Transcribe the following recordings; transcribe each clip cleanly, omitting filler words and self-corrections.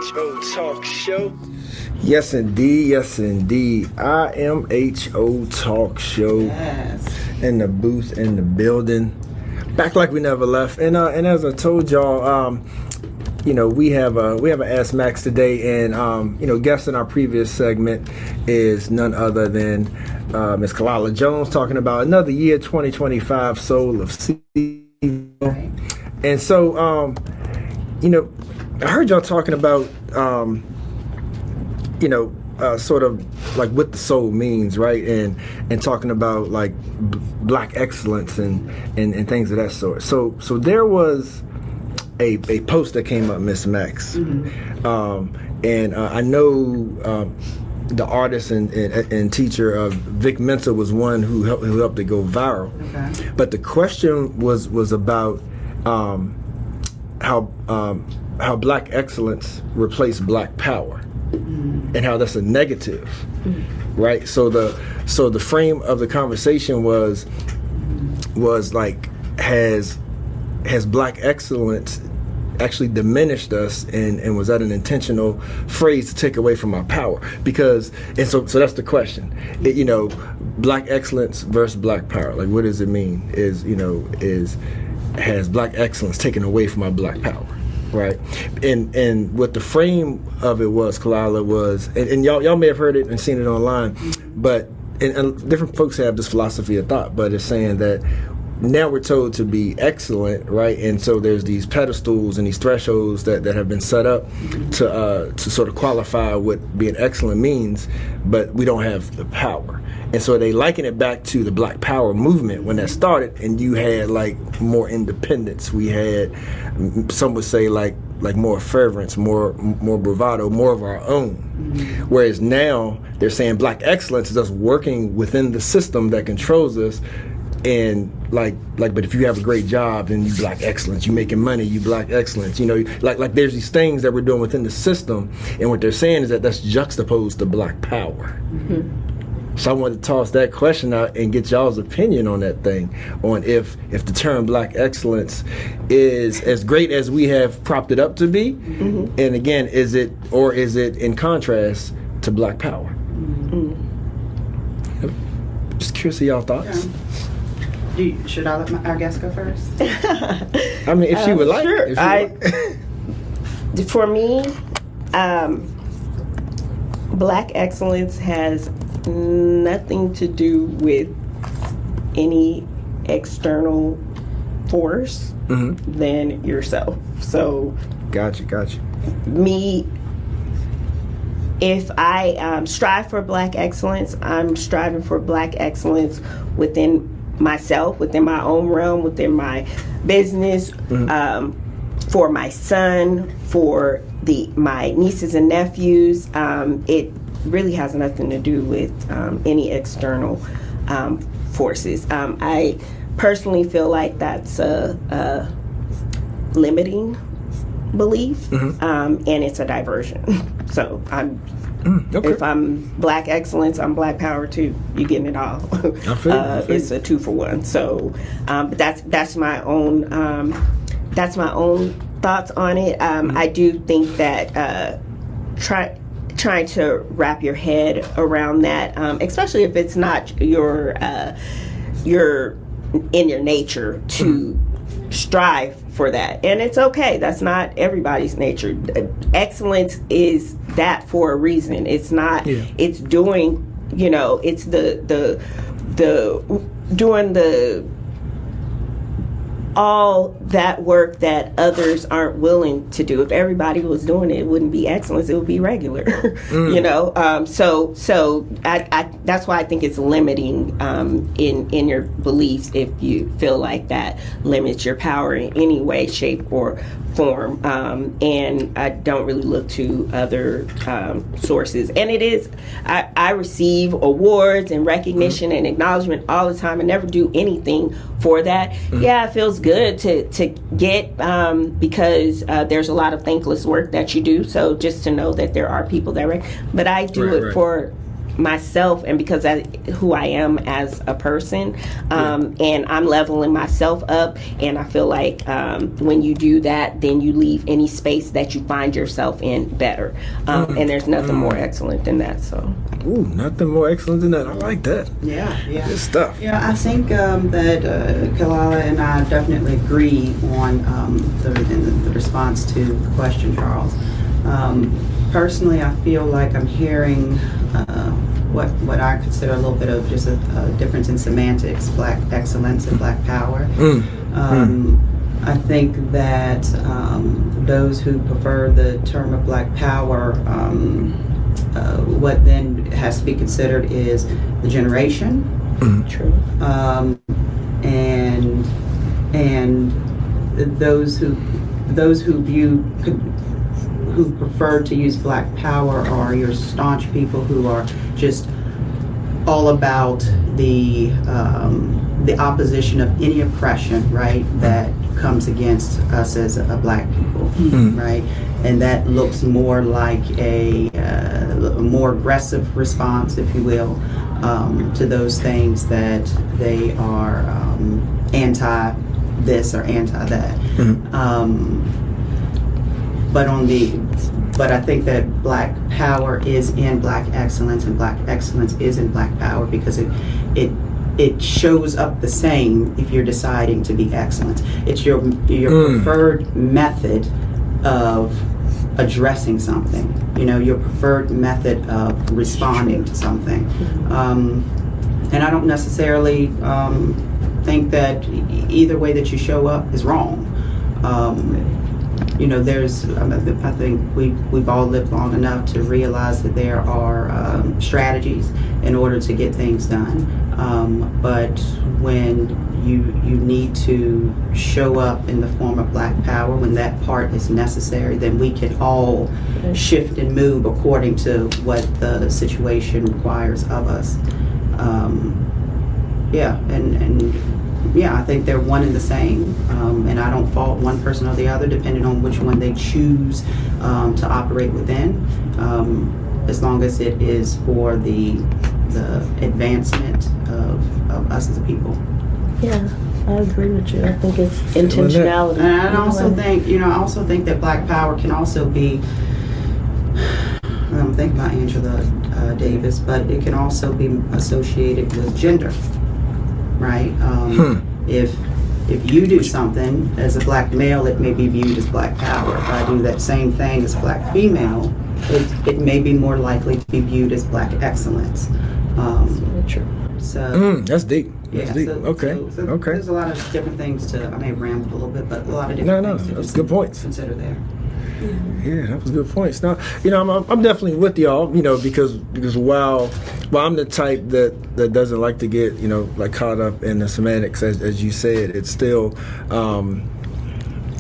H.O. Talk Show. Yes, indeed. Yes, indeed. IMHO Talk Show. Yes. In the booth, in the building. Back like we never left. And as I told y'all, we have an Ask Max today, and guest in our previous segment is none other than Ms. Kalila Jones, talking about another year, 2025, Soul of Steve. And so, I heard y'all talking about, sort of like what the soul means, right? And talking about like black excellence and things of that sort. So there was a post that came up, Miss Max, and I know the artist and teacher Vic Mensa was one who helped it go viral. Okay. But the question was about how black excellence replaced black power, and how that's a negative, right? So the frame of the conversation was like, has black excellence actually diminished us, and was that an intentional phrase to take away from our power? So that's the question. Black excellence versus black power. Like, what does it mean? Has black excellence taken away from our black power? Right, and what the frame of it was, Kalila, was, and y'all may have heard it and seen it online, but and different folks have this philosophy of thought, but it's saying that now we're told to be excellent, right? And so there's these pedestals and these thresholds that have been set up to sort of qualify what being excellent means, but we don't have the power. And so they liken it back to the Black Power movement when that started, and you had like more independence. We had, some would say, like more fervence, more bravado, more of our own. Whereas now they're saying black excellence is us working within the system that controls us. And but if you have a great job, then you black excellence. You making money, you black excellence. Like there's these things that we're doing within the system, and what they're saying is that that's juxtaposed to black power. So I wanted to toss that question out and get y'all's opinion on that thing, on if the term black excellence is as great as we have propped it up to be, and again, is it in contrast to black power? Just curious of y'all thoughts. Should I let our guest go first? I mean, if she would like. Sure. For me, black excellence has nothing to do with any external force than yourself. So, Gotcha. Me, if I strive for black excellence, I'm striving for black excellence within myself, within my own realm, within my business, for my son, for my nieces and nephews. It really has nothing to do with any external forces. I personally feel like that's a limiting belief, and it's a diversion. So if I'm black excellence, I'm black power too. You getting it all? I feel it's a 2-for-1. So, but that's my own thoughts on it. I do think that trying to wrap your head around that, especially if it's not your in your nature to strive for that, and it's okay. That's not everybody's nature. Excellence is that for a reason. It's not. Yeah. It's doing. It's the doing the all that work that others aren't willing to do. If everybody was doing it, it wouldn't be excellence, it would be regular. So I that's why I think it's limiting in your beliefs if you feel like that limits your power in any way, shape, or form. And I don't really look to other sources. And it is, I receive awards and recognition and acknowledgement all the time. I never do anything for that. Yeah, it feels good to get because there's a lot of thankless work that you do. So just to know that there are people that but I do it for myself, and because of who I am as a person, and I'm leveling myself up, and I feel like when you do that, then you leave any space that you find yourself in better, and there's nothing more excellent than that. So, Ooh, nothing more excellent than that. I like that. Yeah, yeah. Good stuff. Yeah, I think that Kalila and I definitely agree on the response to the question, Charles. Personally, I feel like I'm hearing what I consider a little bit of just a difference in semantics, black excellence and black power. I think that those who prefer the term of black power, what then has to be considered is the generation. true. And those who prefer to use black power are your staunch people who are just all about the opposition of any oppression, right, that comes against us as a black people, right, and that looks more like a more aggressive response, if you will, to those things that they are anti this or anti that. But I think that black power is in black excellence, and black excellence is in black power, because it shows up the same if you're deciding to be excellent. It's your preferred method of addressing something, your preferred method of responding to something. And I don't necessarily think that either way that you show up is wrong. I think we've all lived long enough to realize that there are strategies in order to get things done. But when you need to show up in the form of black power, when that part is necessary, then we can all shift and move according to what the situation requires of us. I think they're one and the same, and I don't fault one person or the other, depending on which one they choose to operate within, as long as it is for the advancement of us as a people. Yeah, I agree with you. I think it's intentionality. And I also think that black power can also be, I'm thinking about Angela Davis, but it can also be associated with gender, right? If you do something as a black male, it may be viewed as black power. If I do that same thing as a black female, it may be more likely to be viewed as black excellence. True. So that's deep. That's yeah, deep. so Okay. There's a lot of different things to. I may have rambled a little bit, but a lot of different things to that's good points. consider there. Yeah, that was good points. Now, I'm definitely with y'all, because while I'm the type that doesn't like to get, like caught up in the semantics, as you said, it's still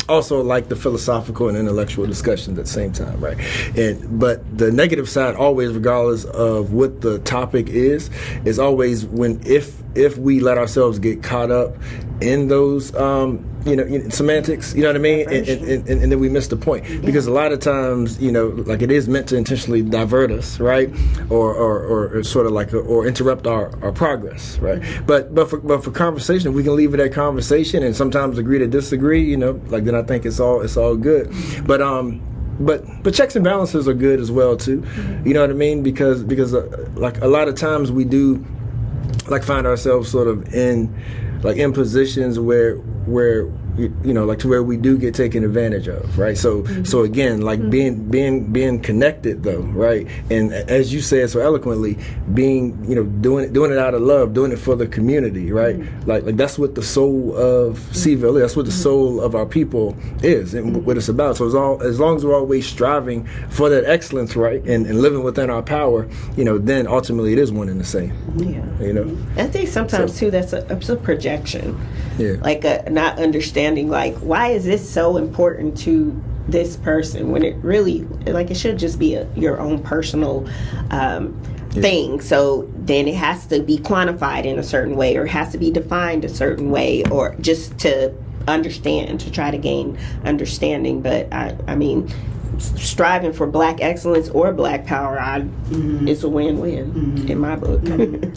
also like the philosophical and intellectual discussions at the same time, right? But the negative side, always, regardless of what the topic is always if we let ourselves get caught up in those semantics, you know what I mean, and then we miss the point, because a lot of times, like, it is meant to intentionally divert us, right, or sort of like or interrupt our progress, right? But for conversation, we can leave it at conversation, and sometimes agree to disagree, like, then I think it's all good. But checks and balances are good as well too, you know what I mean, because like a lot of times we do like find ourselves sort of in positions where like to where we do get taken advantage of, right? So again, like being connected though, right? And as you said so eloquently, being doing it out of love, doing it for the community, right? Like that's what the soul of Seville is. That's what the soul of our people is, and what it's about. So as long as we're always striving for that excellence, right, and living within our power, then ultimately it is one and the same. Yeah. I think sometimes too that's a projection. Yeah. Like not understanding, like, why is this so important to this person when it really, like, it should just be your own personal thing. So then it has to be quantified in a certain way, or it has to be defined a certain way, or just to understand, to try to gain understanding. But I mean, striving for black excellence or black power, it's a win-win in my book.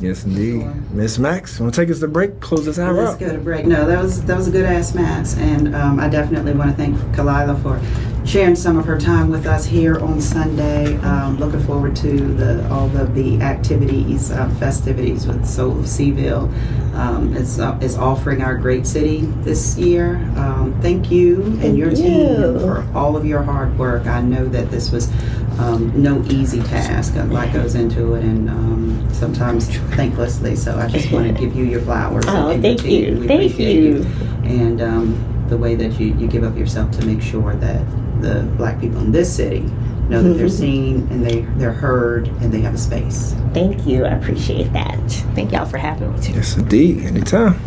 Yes, indeed. Miss Max, want to take us to break? Close this hour Let's out. go to break. No, that was a good ass Max, and I definitely want to thank Kalila for sharing some of her time with us here on Sunday. Looking forward to all of the activities, festivities with Soul of Seaville. Is offering our great city this year. Thank you and your team for all of your hard work. I know that this was no easy task. A lot goes into it, and sometimes thanklessly. So I just want to give you your flowers. Oh, and thank your team. you. We Thank appreciate you. And the way that you give up yourself to make sure that the black people in this city know that they're seen and they're heard and they have a space. Thank you. I appreciate that. Thank y'all for having me too. Yes, indeed. Anytime.